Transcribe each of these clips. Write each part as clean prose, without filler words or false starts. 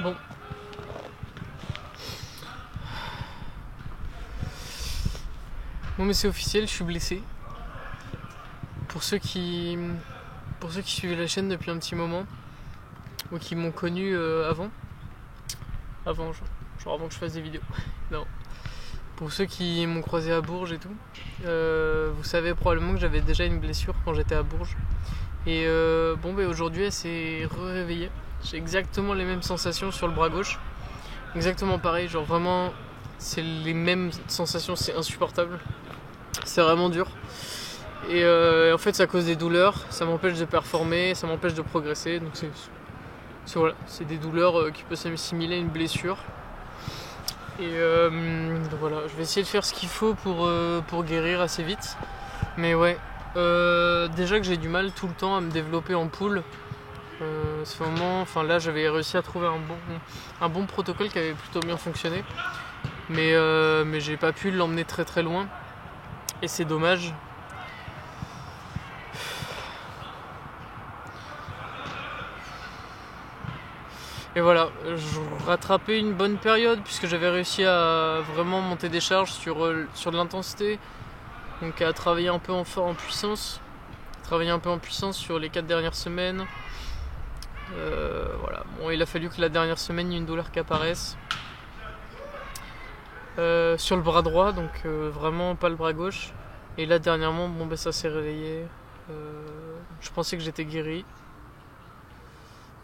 Bon. Bon, mais c'est officiel, je suis blessé. Pour ceux qui suivaient la chaîne depuis un petit moment, ou qui m'ont connu avant, genre avant que je fasse des vidéos. Non. Pour ceux qui m'ont croisé à Bourges et tout, vous savez probablement que j'avais déjà une blessure quand j'étais à Bourges. Et aujourd'hui elle s'est réveillée. J'ai exactement les mêmes sensations sur le bras gauche. Exactement pareil, genre vraiment c'est les mêmes sensations, c'est insupportable. C'est vraiment dur. Et en fait ça cause des douleurs, ça m'empêche de performer, ça m'empêche de progresser. Donc c'est des douleurs qui peuvent s'assimiler à une blessure. Et donc voilà, je vais essayer de faire ce qu'il faut pour guérir assez vite. Mais ouais, déjà que j'ai du mal tout le temps à me développer en pool. C'est vraiment, là j'avais réussi à trouver un bon protocole qui avait plutôt bien fonctionné. Mais j'ai pas pu l'emmener très très loin. Et c'est dommage. Et voilà, je rattrapais une bonne période puisque j'avais réussi à vraiment monter des charges sur de l'intensité. Donc à travailler un peu en puissance. Travailler un peu en puissance sur les 4 dernières semaines. Voilà. Bon, il a fallu que la dernière semaine, il y ait une douleur qui apparaisse. Sur le bras droit, donc vraiment pas le bras gauche. Et là dernièrement, ça s'est réveillé. Je pensais que j'étais guéri.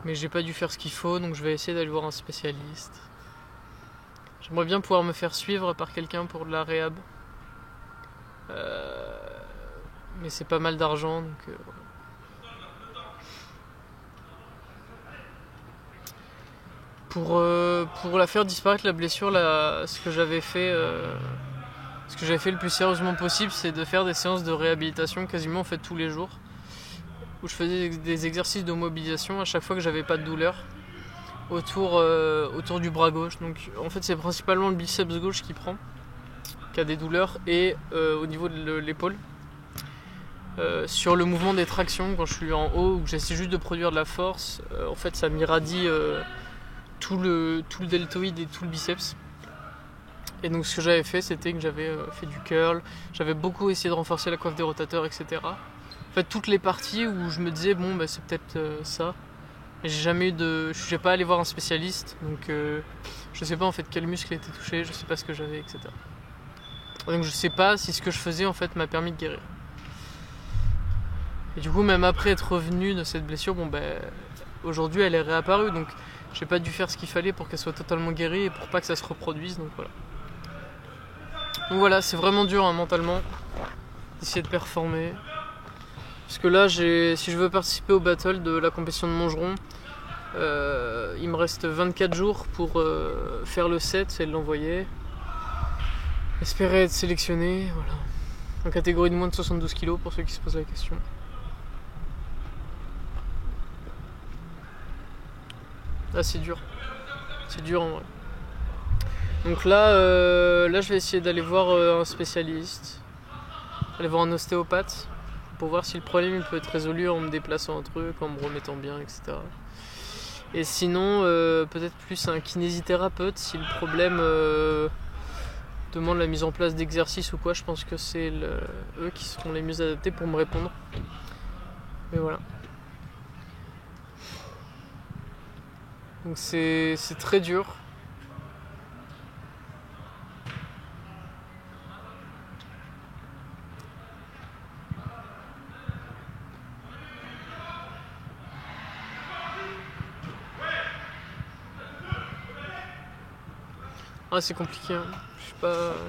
Mais j'ai pas dû faire ce qu'il faut, donc je vais essayer d'aller voir un spécialiste. J'aimerais bien pouvoir me faire suivre par quelqu'un pour de la réhab. Mais c'est pas mal d'argent, donc pour la faire disparaître la blessure, ce que j'avais fait le plus sérieusement possible, c'est de faire des séances de réhabilitation quasiment en fait tous les jours, où je faisais des exercices de mobilisation à chaque fois que j'avais pas de douleur autour du bras gauche. Donc en fait c'est principalement le biceps gauche qui a des douleurs, et au niveau de l'épaule. Sur le mouvement des tractions, quand je suis en haut ou que j'essaie juste de produire de la force, en fait ça m'irradie tout le deltoïde et tout le biceps. Et donc ce que j'avais fait, c'était que j'avais fait du curl, j'avais beaucoup essayé de renforcer la coiffe des rotateurs, etc. En fait toutes les parties où je me disais c'est peut-être ça. Et je suis pas allé voir un spécialiste, donc je sais pas en fait quel muscle était touché, je sais pas ce que j'avais, etc. Donc je sais pas si ce que je faisais en fait m'a permis de guérir. Et du coup même après être revenu de cette blessure, aujourd'hui elle est réapparue, donc j'ai pas dû faire ce qu'il fallait pour qu'elle soit totalement guérie et pour pas que ça se reproduise, donc voilà. Donc voilà, c'est vraiment dur mentalement d'essayer de performer. Parce que là, si je veux participer au battle de la compétition de Montgeron, il me reste 24 jours pour faire le set et l'envoyer. Espérer être sélectionné, voilà. En catégorie de moins de 72 kg pour ceux qui se posent la question. Ah, c'est dur en vrai. Donc là je vais essayer d'aller voir un spécialiste, aller voir un ostéopathe pour voir si le problème il peut être résolu en me déplaçant un truc, en me remettant bien, etc. Et sinon peut-être plus un kinésithérapeute si le problème demande la mise en place d'exercices ou quoi. Je pense que c'est eux qui seront les mieux adaptés pour me répondre. Mais voilà. Donc c'est très dur. Ah, c'est compliqué, hein. Je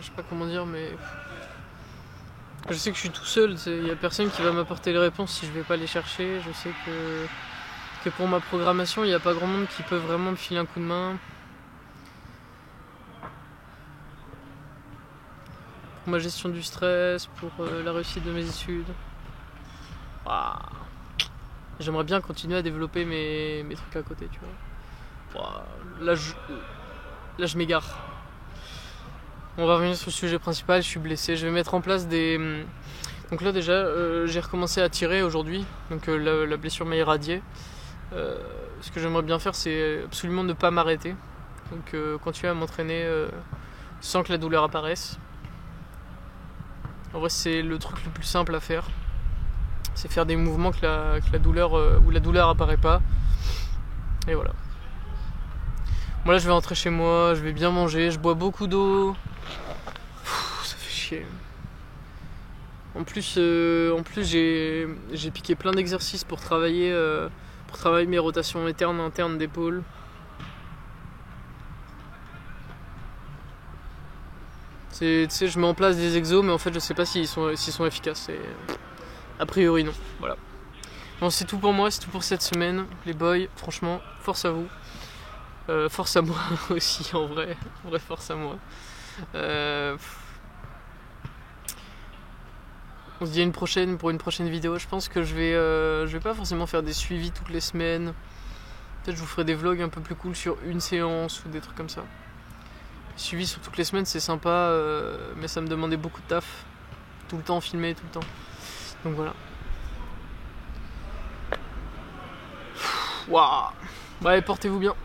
sais pas comment dire, mais je sais que je suis tout seul. Il y a personne qui va m'apporter les réponses si je vais pas les chercher. Je sais que pour ma programmation, il n'y a pas grand monde qui peut vraiment me filer un coup de main. Pour ma gestion du stress, pour la réussite de mes études. J'aimerais bien continuer à développer mes trucs à côté, tu vois. Là, je m'égare. On va revenir sur le sujet principal. Je suis blessé. Je vais mettre en place des... Donc là déjà, j'ai recommencé à tirer aujourd'hui. Donc la blessure m'a irradié. Ce que j'aimerais bien faire, c'est absolument ne pas m'arrêter. Donc continuer à m'entraîner sans que la douleur apparaisse. En vrai, c'est le truc le plus simple à faire. C'est faire des mouvements que la douleur où la douleur apparaît pas. Et voilà. Moi là, je vais rentrer chez moi, je vais bien manger, je bois beaucoup d'eau. Ça fait chier. En plus j'ai piqué plein d'exercices pour travailler mes rotations internes d'épaule. Tu sais, je mets en place des exos, mais en fait, je sais pas s'ils sont efficaces. A priori, non. Voilà. Bon, c'est tout pour moi, c'est tout pour cette semaine. Les boys, franchement, force à vous. Force à moi aussi, en vrai. En vrai, force à moi. On se dit pour une prochaine vidéo. Je pense que je vais pas forcément faire des suivis toutes les semaines. Peut-être je vous ferai des vlogs un peu plus cool sur une séance ou des trucs comme ça. Suivi sur toutes les semaines, c'est sympa, mais ça me demandait beaucoup de taf. Tout le temps filmer, tout le temps. Donc voilà. Waouh. Ouais, portez-vous bien.